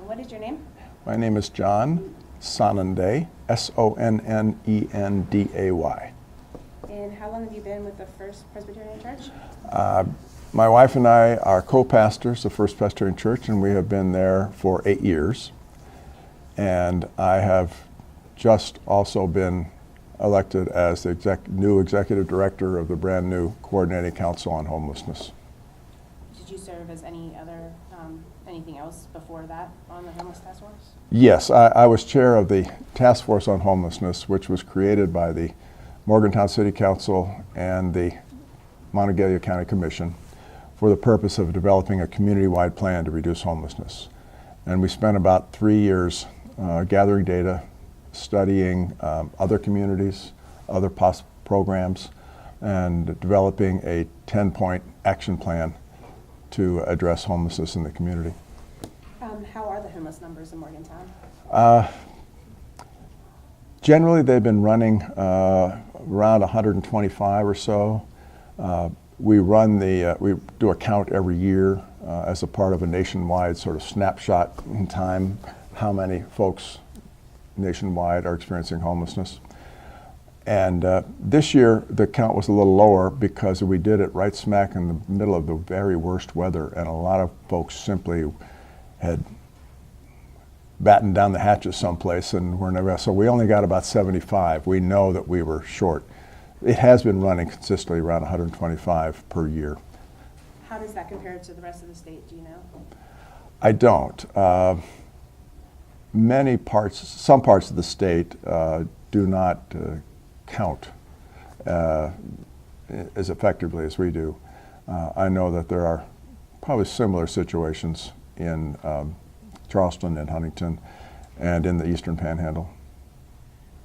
What is your name? My name is John Sonnenday, Sonnenday. And how long have you been with the First Presbyterian Church? My wife and I are co-pastors of First Presbyterian Church, and we have been there for 8 years. And I have just also been elected as the new executive director of the brand new Coordinating Council on Homelessness. Did you serve as anything else before that on the Homeless Task Force? Yes, I was chair of the Task Force on Homelessness, which was created by the Morgantown City Council and the Monongalia County Commission for the purpose of developing a community-wide plan to reduce homelessness. And we spent about 3 years gathering data, studying other communities, other programs, and developing a 10-point action plan to address homelessness in the community. How are the homeless numbers in Morgantown? Generally, they've been running around 125 or so. We do a count every year as a part of a nationwide sort of snapshot in time, how many folks nationwide are experiencing homelessness. And this year, the count was a little lower because we did it right smack in the middle of the very worst weather, and a lot of folks simply had battened down the hatches someplace and were never, so we only got about 75. We know that we were short. It has been running consistently around 125 per year. How does that compare to the rest of the state, do you know? I don't. Some parts of the state do not count as effectively as we do. I know that there are probably similar situations in Charleston and Huntington and in the Eastern Panhandle.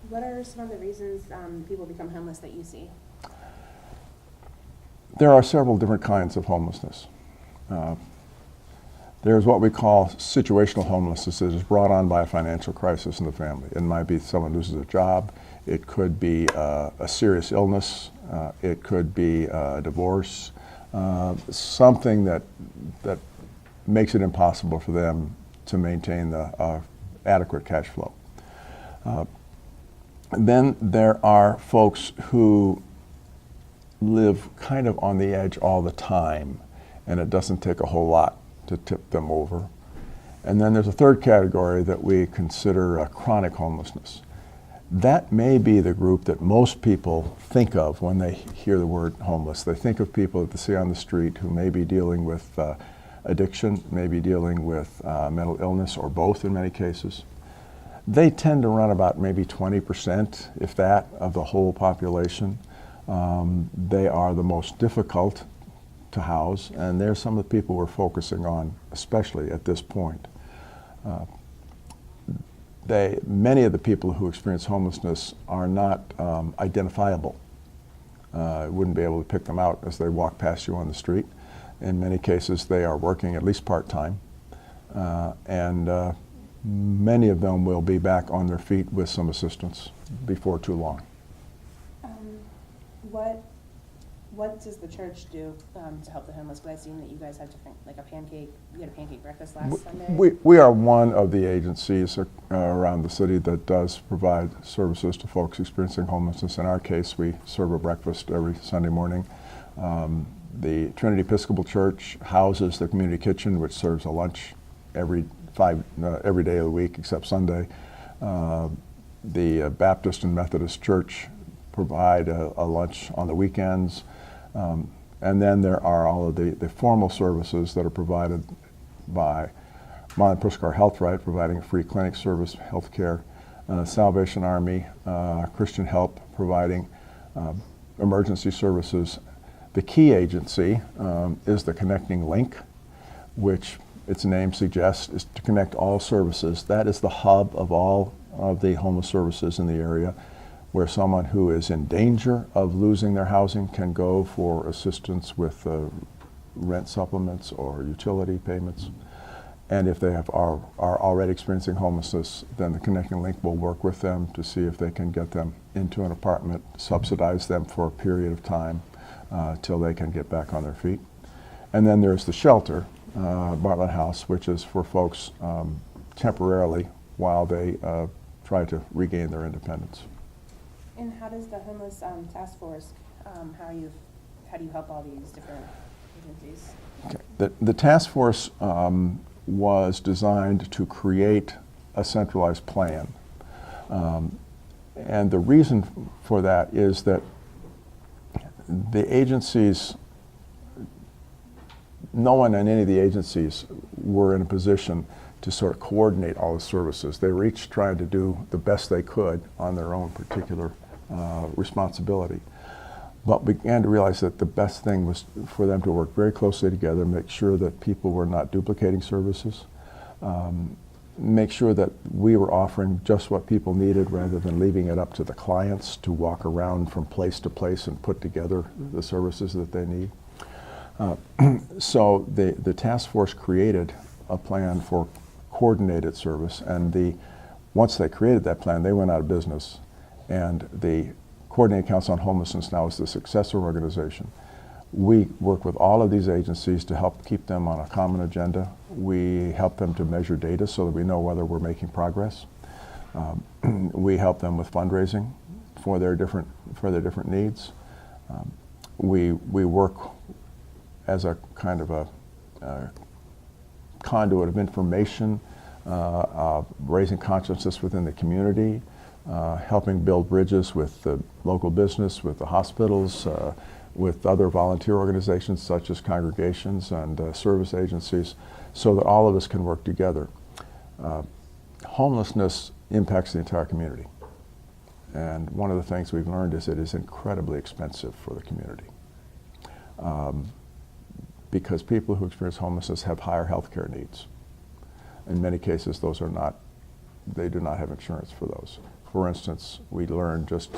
What are some of the reasons people become homeless that you see? There are several different kinds of homelessness. There's what we call situational homelessness that is brought on by a financial crisis in the family. It might be someone loses a job. It could be a serious illness. It could be a divorce. Something that makes it impossible for them to maintain the adequate cash flow. Then there are folks who live kind of on the edge all the time, and it doesn't take a whole lot to tip them over. And then there's a third category that we consider chronic homelessness. That may be the group that most people think of when they hear the word homeless. They think of people that they see on the street who may be dealing with addiction, may be dealing with mental illness, or both in many cases. They tend to run about maybe 20%, if that, of the whole population. They are the most difficult to house, and they're some of the people we're focusing on, especially at this point. Many of the people who experience homelessness are not identifiable. Wouldn't be able to pick them out as they walk past you on the street. In many cases, they are working at least part-time, and many of them will be back on their feet with some assistance before too long. What does the church do to help the homeless? But I've seen that you guys have different, like you had a pancake breakfast last Sunday. We are one of the agencies around the city that does provide services to folks experiencing homelessness. In our case, we serve a breakfast every Sunday morning. The Trinity Episcopal Church houses the community kitchen, which serves a lunch every day of the week except Sunday. The Baptist and Methodist Church provide a lunch on the weekends. And then there are all of the formal services that are provided by Mont Pushkar Health Right, providing a free clinic service, health care, Salvation Army, Christian Help, providing emergency services. The key agency is the Connecting Link, which its name suggests is to connect all services. That is the hub of all of the homeless services in the area, where someone who is in danger of losing their housing can go for assistance with rent supplements or utility payments. And if they are already experiencing homelessness, then the Connecting Link will work with them to see if they can get them into an apartment, subsidize them for a period of time till they can get back on their feet. And then there's the shelter, Bartlett House, which is for folks temporarily while they try to regain their independence. And how does the homeless task force, how do you help all these different agencies? Okay. The task force was designed to create a centralized plan. And the reason for that is that the agencies, no one in any of the agencies were in a position to sort of coordinate all the services. They were each trying to do the best they could on their own particular responsibility. But began to realize that the best thing was for them to work very closely together, make sure that people were not duplicating services, make sure that we were offering just what people needed rather than leaving it up to the clients to walk around from place to place and put together the services that they need. So the task force created a plan for coordinated service, and once they created that plan, they went out of business, and the Coordinated Council on Homelessness now is the successor organization. We work with all of these agencies to help keep them on a common agenda. We help them to measure data so that we know whether we're making progress. We help them with fundraising for their different needs. We work as a kind of a conduit of information, raising consciousness within the community, helping build bridges with the local business, with the hospitals, with other volunteer organizations such as congregations and service agencies, so that all of us can work together. Homelessness impacts the entire community. And one of the things we've learned is it is incredibly expensive for the community. Because people who experience homelessness have higher health care needs. In many cases, they do not have insurance for those. For instance, we learned just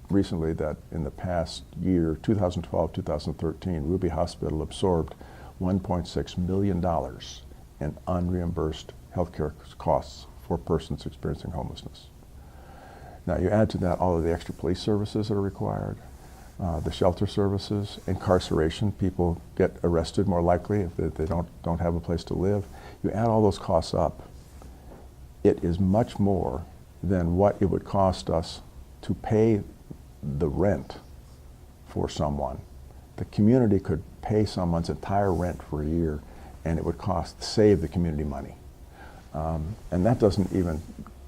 recently that in the past year, 2012-2013, Ruby Hospital absorbed $1.6 million in unreimbursed healthcare costs for persons experiencing homelessness. Now you add to that all of the extra police services that are required, the shelter services, incarceration. People get arrested more likely if they don't have a place to live. You add all those costs up, it is much more than what it would cost us to pay the rent for someone. The community could pay someone's entire rent for a year, and it would save the community money. And that doesn't even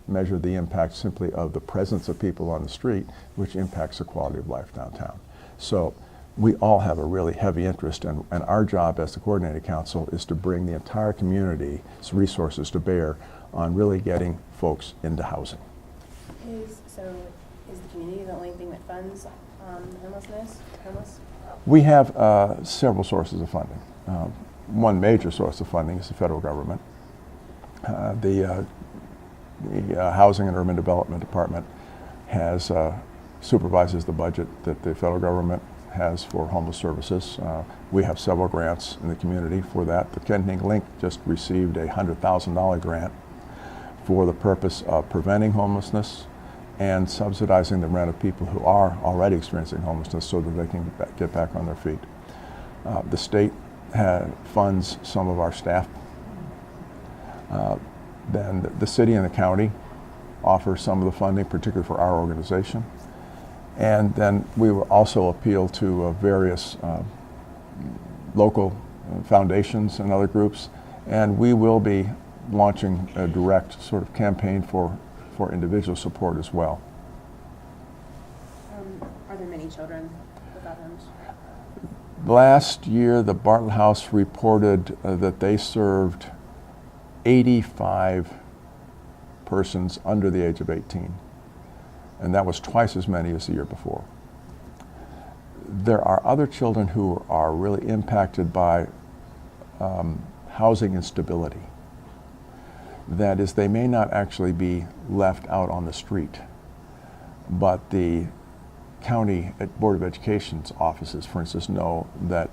measure the impact simply of the presence of people on the street, which impacts the quality of life downtown. So we all have a really heavy interest, and our job as the Coordinated Council is to bring the entire community's resources to bear on really getting folks into housing. Is the community the only thing that funds homeless? We have several sources of funding. One major source of funding is the federal government. The Housing and Urban Development Department supervises the budget that the federal government has for homeless services. We have several grants in the community for that. The Kenting Link just received a $100,000 grant for the purpose of preventing homelessness and subsidizing the rent of people who are already experiencing homelessness so that they can get back on their feet. The state funds some of our staff. Then the city and the county offer some of the funding, particularly for our organization. And then we will also appeal to various local foundations and other groups, and we will be launching a direct sort of campaign for individual support as well. Are there many children without homes? Last year, the Bartlett House reported that they served 85 persons under the age of 18, and that was twice as many as the year before. There are other children who are really impacted by housing instability. That is, they may not actually be left out on the street, but the county Board of Education's offices, for instance, know that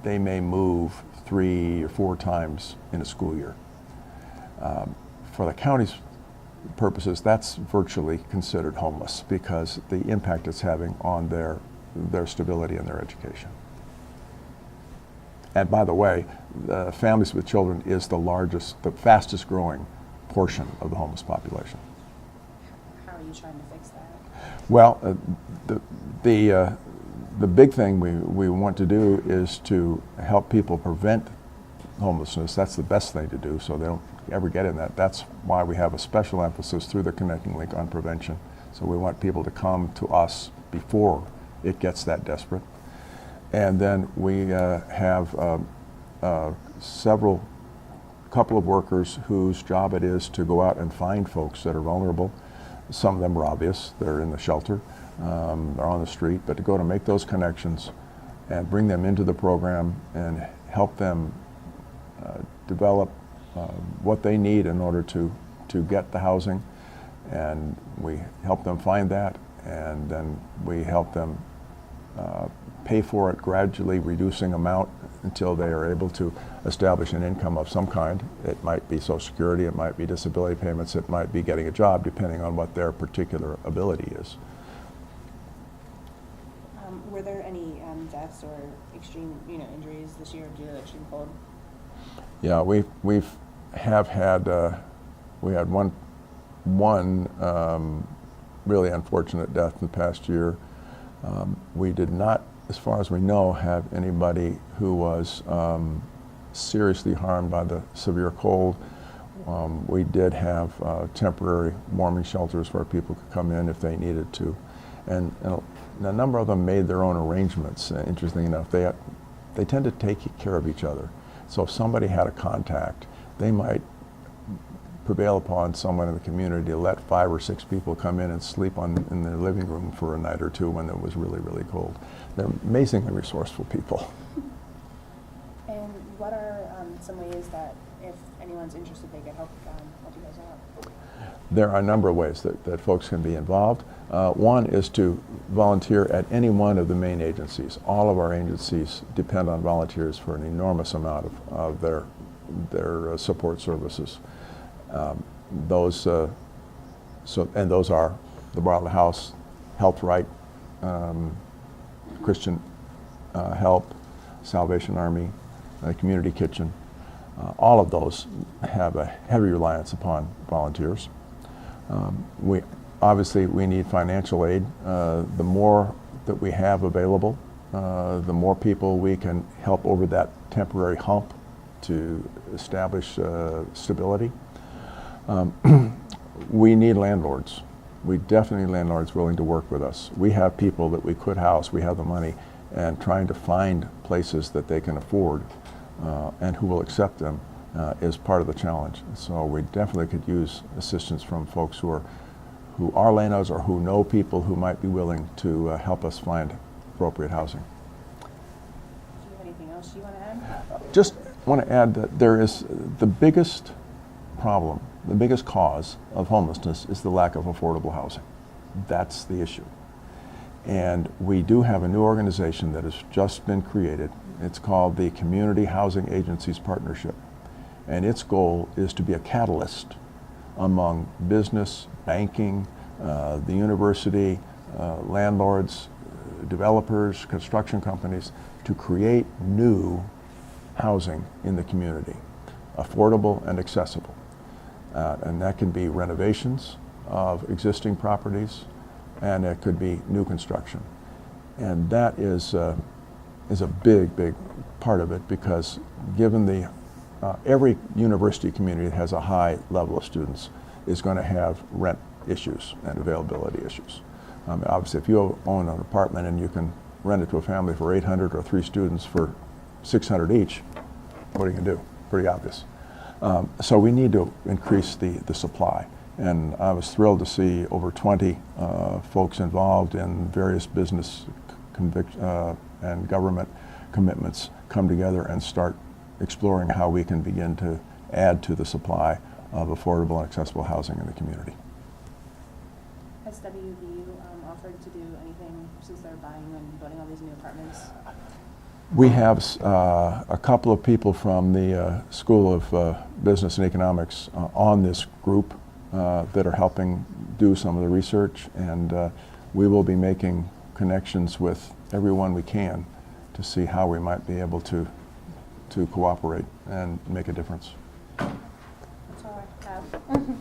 they may move 3 or 4 times in a school year. For the county's purposes, that's virtually considered homeless because the impact it's having on their stability and their education. And by the way, the families with children is the fastest growing portion of the homeless population. How are you trying to fix that? Well, the big thing we want to do is to help people prevent homelessness. That's the best thing to do, so they don't ever get in that. That's why we have a special emphasis through the Connecting Link on prevention. So we want people to come to us before it gets that desperate. And then we have couple of workers whose job it is to go out and find folks that are vulnerable. Some of them are obvious, they're in the shelter, they're on the street, but to go to make those connections and bring them into the program and help them develop what they need in order to get the housing. And we help them find that, and then we help them pay for it, gradually reducing amount until they are able to establish an income of some kind. It might be Social Security, it might be disability payments, it might be getting a job, depending on what their particular ability is. Were there any deaths or extreme, injuries this year due to the extreme cold? Yeah, we had one really unfortunate death in the past year. We did not, as far as we know, have anybody who was seriously harmed by the severe cold. We did have temporary warming shelters where people could come in if they needed to. And a number of them made their own arrangements. Interestingly enough, they tend to take care of each other. So if somebody had a contact, they might prevail upon someone in the community to let 5 or 6 people come in and sleep in their living room for a night or two when it was really, really cold. They're amazingly resourceful people. And what are some ways that, if anyone's interested, they could help you guys out? There are a number of ways that folks can be involved. One is to volunteer at any one of the main agencies. All of our agencies depend on volunteers for an enormous amount of their support services. Those are the Bartlett House, Health Right, Christian Help, Salvation Army, Community Kitchen. All of those have a heavy reliance upon volunteers. Obviously we need financial aid. The more that we have available, the more people we can help over that temporary hump to establish stability. We need landlords. We definitely need landlords willing to work with us. We have people that we could house, we have the money, and trying to find places that they can afford and who will accept them is part of the challenge. So we definitely could use assistance from folks who are landlords or who know people who might be willing to help us find appropriate housing. Do you have anything else you want to add? Just want to add that there is the biggest problem, the biggest cause of homelessness is the lack of affordable housing. That's the issue. And we do have a new organization that has just been created. It's called the Community Housing Agencies Partnership. And its goal is to be a catalyst among business, banking, the university, landlords, developers, construction companies, to create new housing in the community, affordable and accessible. And that can be renovations of existing properties, and it could be new construction. And that is a big, big part of it, because given every university community that has a high level of students is going to have rent issues and availability issues. Obviously, if you own an apartment and you can rent it to a family for 800 or 3 students for 600 each, what are you going to do? Pretty obvious. So we need to increase the supply. And I was thrilled to see over 20 folks involved in various business and government commitments come together and start exploring how we can begin to add to the supply of affordable and accessible housing in the community. Has WVU offered to do anything since they're buying and building all these new apartments? We have a couple of people from the School of Business and Economics on this group that are helping do some of the research, and we will be making connections with everyone we can to see how we might be able to to cooperate and make a difference. That's all I have.